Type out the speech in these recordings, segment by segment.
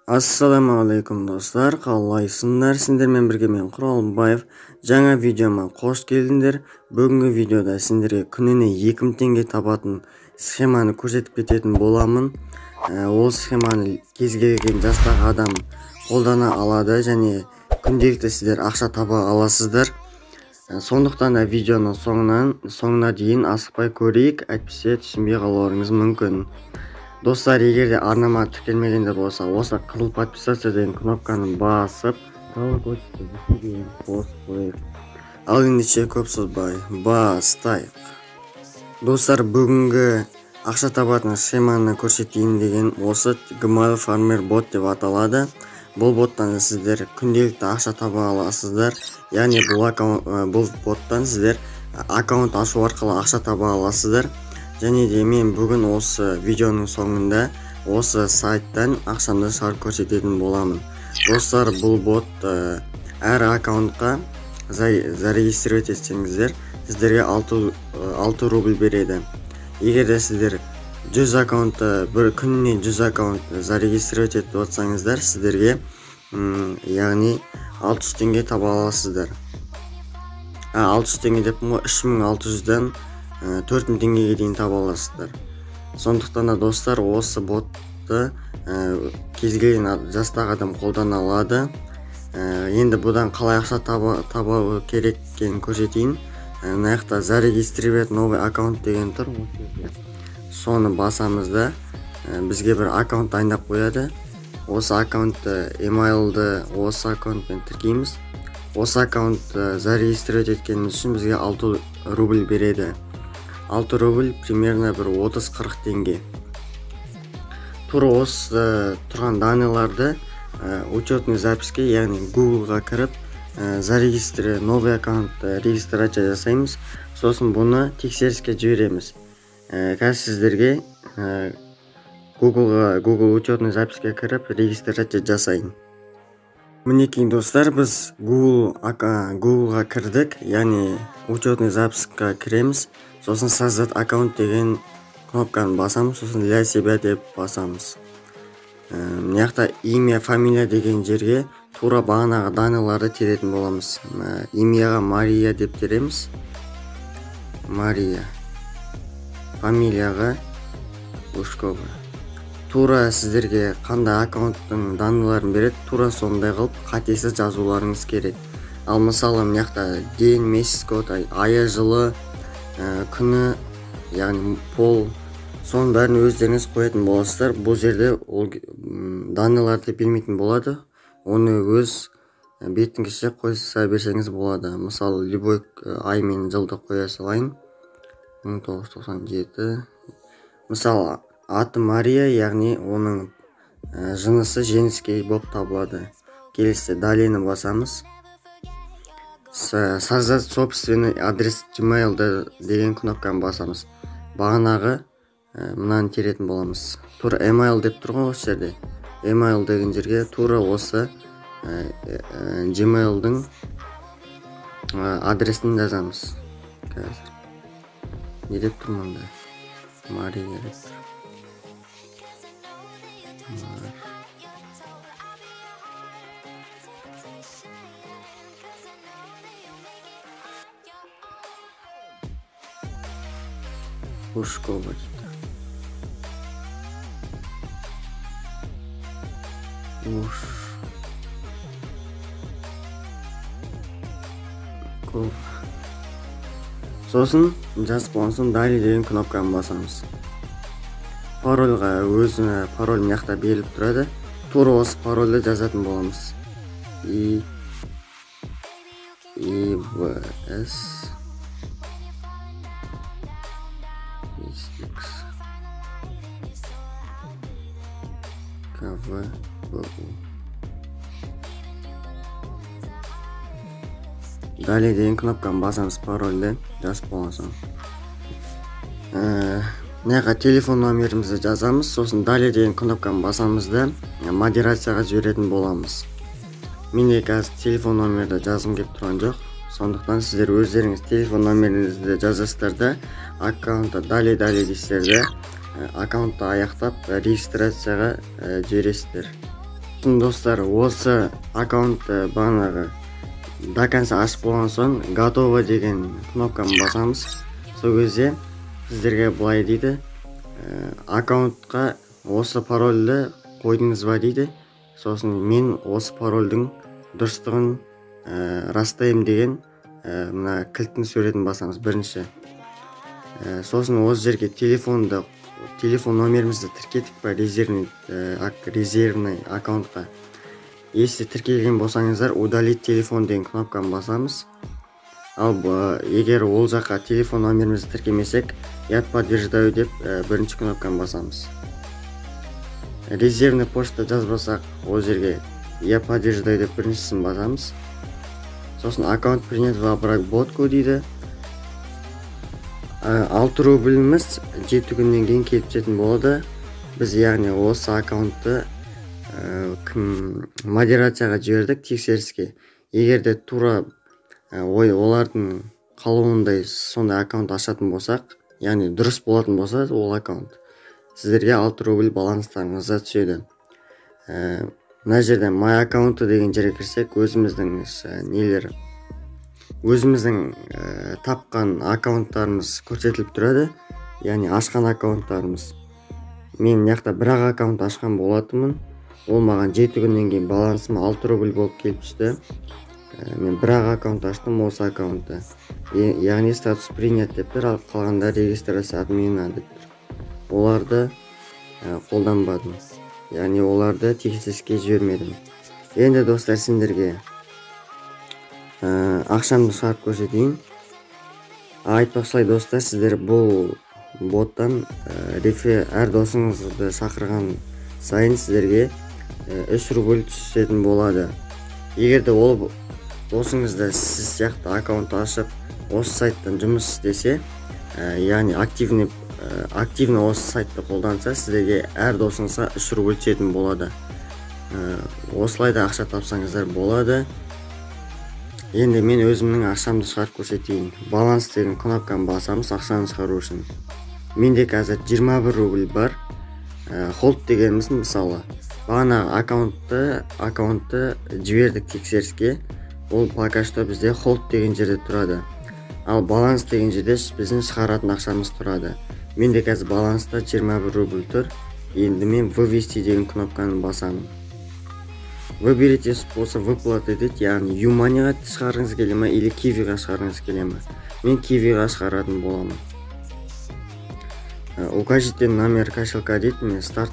Ассаламу достар, қалайсыңдар? Сендермен бірге мен Құралбаев. Жаңа видеома қош келдіңдер. Бүгінгі видеода сендерге күніне 2000 теңге табатын схеманы көрсетіп кететін боламын. Ол схеманы кез келген жастағы адам қолдана алады және күнделікті сіздер ақша таба аласыздар. Сондықтан да видеоның соңына дейін асықпай көрейік, әйтпесе түсінбей қалуыңыз мүмкін. Достар, егер де арнама тіркелмегендер болса, осы қызыл подписаться деген кнопканы басып, колокольчикті қосып қойып. Ал ендеше көп созбай бастайық. Достар, бүгінгі ақша табатын схеманы көрсетейін деген осы Gmail Farmer Bot деп аталады. Бұл боттан сіздер күнделікті ақша таба аласыздар. Яғни бұл боттан сіздер аккаунт ашу арқылы ақша таба аласыздар. Және де мен бүгін осы видеоның соңында осы сайттан ақшамды шығарып көрсететін боламын. Достар, бұл бот әр аккаунтқа зарегистрировать етсеңіздер, сіздерге 6 рубль береді. Егер де сіздер 100 аккаунтты, бір күніне 100 аккаунт зарегистрировать етіп отсаңыздар, сіздерге яғни 600 теңге таба аласыздар. 600 теңге деп 3600-дан 4000 теңгеге дейін таба аласыздар. Сондықтан да достар, осы ботты кез келген жастағы адам қолдана алады. Енді бұдан қалай ақша табу керек екенін көрсетейін. Мына жақта зарегистрировать новый аккаунт деген тұр. Соны басамыз да бізге бір аккаунт дайындап қояды. Осы аккаунтты емейлді осы аккаунтпен тіркейміз. Осы аккаунтты зарегистрировать еткеніміз үшін бізге 6 рубль береді. 6 рубль примерно бір 30-40 теңге. Тура осы тұрған даныларды учетный записке, яғни Google-ға кіріп, новый аккаунтты регистрация жасаймыз. Сосын бұны тексеріске жібереміз. Қазір сіздерге Google учетный записке кіріп регистрация жасайын. Мінекей достар, біз Google-ға кірдік, яғни учетный записке кіреміз. Сосын создать аккаунт деген кнопканы басамыз, сосын для себя деп басамыз. Мына имя, фамилия деген жерге тура бағанағы даныларды теретін боламыз. Имяға Мария деп тереміз. Мария. Фамилияға Ушкова. Тура сіздерге қандай аккаунттың даныларын береді, тура сондай қылып қатесіз жазуларыңыз керек. Ал мысалы мына ден, месяц, год, айы, жылы, күні, яғни пол, соның бәрін өздеріңіз қоятын боласыздар. Бұл жерде ол даныларды бермейтін болады. Оны өз бетіңізше қойса берсеңіз болады. Мысалы, любой ай мен жылды қоя салайын. 1997. Мысалы, аты Мария, яғни оның жынысы женский болып табылады. Келесі далені басамыз. Создать собственный адрес Gmail деген кнопканы басамыз. Бағанағы мынаны теретін боламыз. Тура email деп тұрған осы жерде. Email деген жерге тура осы Gmail'дің адресін жазамыз. Не деп тұрмында? Мария деп тұр. Ушкова дейді. Ушкова. Сосын жазып болған соң дали деген кнопканы басамыз. Парольға өзіне пароль мына беріліп тұрады. Тура осы парольді жазатын боламыз. IVS KVBU. Дали деген кнопканы басамыз, парольді жазып болған соң. Мына телефон номерімізді жазамыз, сосын дали деген кнопканы басамыз да модерацияға жіберетін боламыз. Менде қазір телефон номерді жазғым келіп тұрған жоқ. Сондықтан сіздер өздеріңіз телефон номеріңізді жазасыздар да аккаунтта дали дейсіздер да аккаунтты аяқтап регистрацияға жібересіздер. Достар, осы аккаунтты бағанағы до конца ашып болған соң готово деген кнопканы басамыз. Сол кезде сіздерге былай дейді, аккаунтқа осы парольді қойдыңыз ба дейді. Сосын мен осы парольдің дұрыстығын растаймын деген мына кілттің суретін басамыз бірінші. Сосын осы жерге телефон номерімізді тіркедік па резервный аккаунтқа. Если тіркелген болсаңыздар, удалить телефон деген кнопканы басамыз. Ал егер ол жаққа телефон номерімізді тіркемесек, я подтверждаю деп бірінші кнопканы басамыз. Резервный почта жазбасақ, ол жерге я подтверждаю деп біріншісін басамыз. Сосын аккаунт принят в обработку дейді. 6 рубліміз 7 күннен кейін келіп түсетін болады. Біз яғни осы аккаунтты модерацияға жібердік, тексеріске. Егерде тура олардың қалауындай сондай аккаунт ашатын болсақ, яғни дұрыс болатын болса, ол аккаунт сіздерге 6 рубль баланстарыңызға түседі. Мына жерде my аккаунты деген жерге кірсек, өзіміздің тапқан аккаунттарымыз көрсетіліп тұрады, яғни ашқан аккаунттарымыз. Мен яқта бір-ақ аккаунт ашқан болатынмын. Ол маған 7 күннен кейін балансым 6 рубль болып келіп түсті. Мен бір-ақ аккаунт аштым осы аккаунтты. Яғни статус принят деп тұр, ал қалғанда регистрация админа деп тұр. Оларды қолданбадым. Яғни оларды тексеріске жібермедім. Енді достар, сендерге ақшамды шығарып көрсетейін. Айтпақшылай достар, сіздер бұл боттан әр досыңызды шақырған сайын сіздерге 3 рубль түсетін болады. Егерде ол досыңызда сіз сияқты аккаунт ашып, осы сайттан жұмыс істесе, яғни активно осы сайтты қолданса, сіздерге әр досыңызға 3 рубль түсетін болады. Осылайда ақша тапсаңыздар болады. Енді мен өзімнің ақшамды шығарып көрсетейін. Баланс деген кнопканы басамыз ақшаны шығару үшін. Менде қазір 21 рубль бар. Hold дегеніміз мысалы. Бағана аккаунтты жібердік тексеріске. Ол пока что бізде hold деген жерде тұрады. Ал баланс деген жерде біздің шығаратын ақшамыз тұрады. Менде қазір баланста 21 рубль тұр. Енді мен вывести деген кнопканы басамын. Выберите способ выплаты дейді, яғни Юманиға шығарғыңыз келе ме, или Кивиға шығарғыңыз келе ме. Мен Кивиға шығаратын боламын. Укажите номер кошелька дейді, мен старт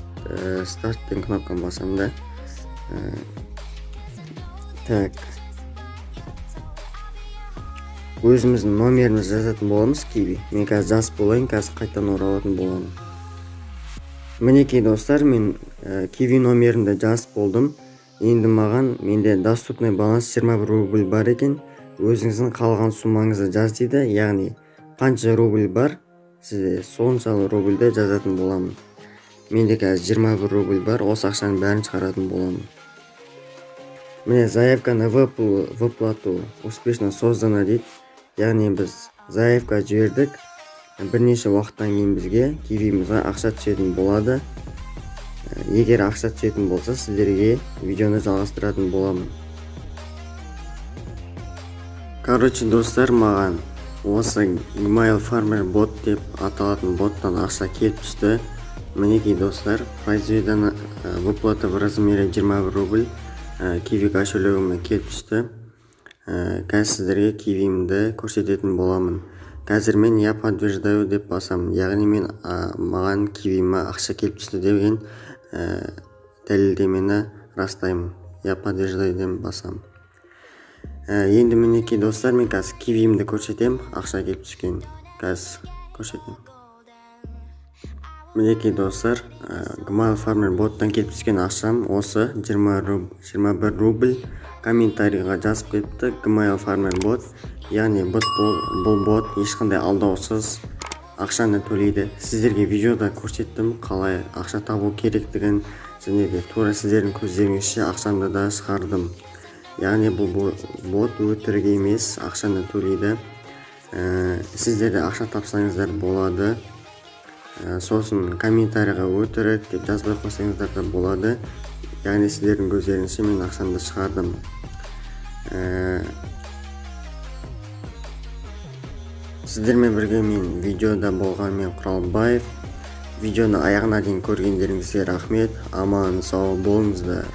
деген кнопканы басамын да. Так. Өзіміздің номерімізді жазатын боламыз Киви. Мен қазір жазып болайын, қазір қайтан оралатын боламын. Мінекей достар, мен Киви номерімді жазып болдым. Енді менде доступный баланс 21 рубль бар екен. Өзіңіздің қалған сумаңызды жаз дейді, яғни қанша рубль бар, сізде соншалы рубльді жазатын боламын. Менде қазір 21 рубль бар, осы ақшаның бәрін шығаратын боламын. Міне заявка на выплату успешно создана дейді, яғни біз заявка жібердік, бірнеше уақыттан кейін бізге кивимізге ақша түсетін болады. Егер ақша түсетін болса, сіздерге видеоны жалғастыратын боламын. Короче, достар, маған осы Gmail Farmer бот деп аталатын боттан ақша келіп түсті. Мінекей достар, произведена выплата в размере 21 рубль Киви кошелегіме келіп түсті. Қазір сіздерге кивимді көрсететін боламын. Қазір мен я подтверждаю деп басамын, яғни маған кивиме ақша келіп түсті деген дәлелдемені растаймын. Я подтверждаю деп басамын. Енді мінекей достар, мен қазір кивимді көрсетем, ақша келіп түскен. Қазір көрсетем. Мінекей достар, Gmail Farmer боттан келіп түскен ақшам осы 21 рубль. Комментарийға жазып кетті Gmail Farmer бот. Яғни бұл бот ешқандай алдаусыз ақшаны төлейді. Сіздерге видеода көрсеттім қалай ақша табу керектігін, және де тура сіздердің көздеріңізше ақшамды да шығардым. Яғни бұл бот өтірік емес, ақшаны төлейді. Сіздерде ақша тапсаңыздар болады. Сосын комментарийға өтірік деп жазбай қойсаңыздар да болады. яғни сіздердің көздеріңізше мен ақшамды шығардым. Сіздермен бірге мен видеода болған мен Құралбаев. Видеоны аяғына дейін көргендеріңізге рахмет. Аман сау болыңыздар.